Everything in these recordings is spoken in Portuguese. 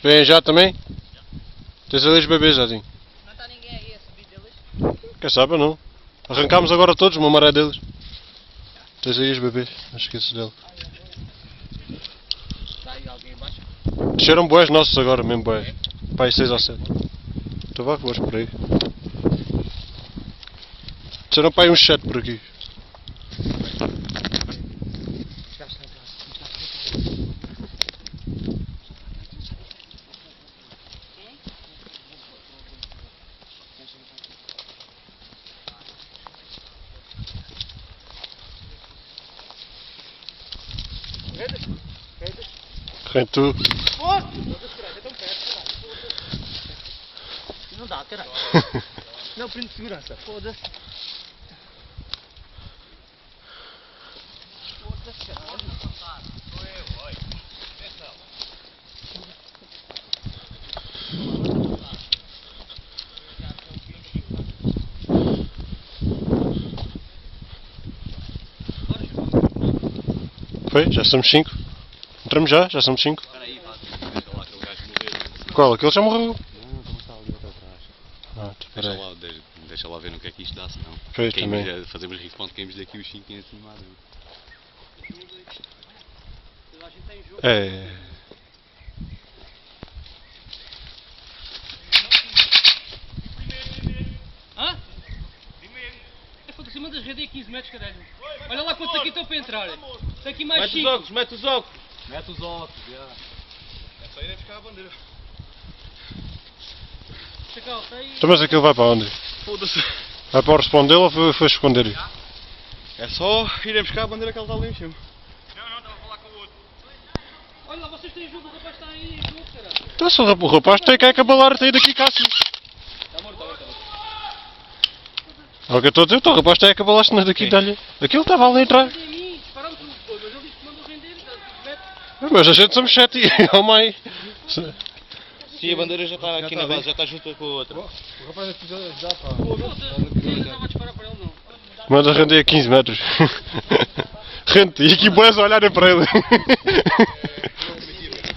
Vem já também? Tens ali os bebês, Zadinho. Não está ninguém aí a subir deles? Quem sabe não. Arrancámos agora todos, uma maré deles. Tens aí os bebês, não esqueças dele. Está aí alguém embaixo? Desceram bués nossos agora, mesmo bués. Pai, 6 ou 7. Então vá que vais por aí. Desceram pai uns 7 por aqui. Correm tu. Não dá, caralho. Não, primo de segurança. Foda-se. Foda-se, caralho. Sou eu, oi. Atenção. Foi? Já somos 5. Entramos já somos 5. Espera aí, pá, deixa lá aquele gajo morrer. Qual? Aquele já morreu. Não, como está ali outro atrás. Ah, espera aí. Deixa lá ver no que é que isto dá, senão. Pois, também. Fazemos respawn, caímos daqui os 5 em cima. É. Hã? É foda-se, cima das redes é 15 metros, caralho. Olha lá quantos aqui estão para entrar. Tem aqui mais 5. Mete os óculos! Mete os óculos, já. É só irem buscar a bandeira. Chacal, está aí. Então mas aquilo vai para onde? Foda-se. Vai para o responder ou foi esconder? É só irem buscar a bandeira que ele está ali em cima. Olha lá, vocês têm ajuda, o rapaz está aí junto, caralho. Então se o rapaz tem que acabalar, tem daqui Cássio. Está morto, está morto. É o que eu estou a dizer, então o rapaz tem que acabalar se não é daqui dá-lhe. Aquilo estava ali atrás. Em mim, dispararam tudo depois, mas ele disse que mandou render, Mas a gente somos 7 e ao meio. Sim, a bandeira já está aqui na base, já está junto com a outra. O rapaz precisa ajudar, pá. Ele estava a disparar para ele, não. Manda render a 15 metros. Rente, e aqui boas a olharem para ele.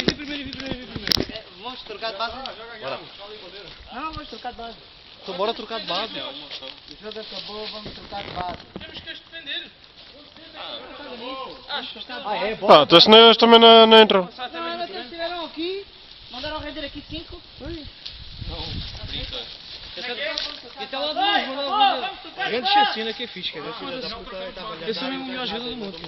Vi primeiro. Vamos trocar de base? Bora. Não, vamos trocar de base. Então bora trocar de base. O jogo acabou, vamos trocar de base. Temos que as defender. É, Pá, então senão eles também não entram. não, eles estiveram aqui, mandaram render aqui 5. E até lá duas, mandaram render. Grande chacina que é fixe, cara. Eu sou mesmo o melhor jogador do mundo.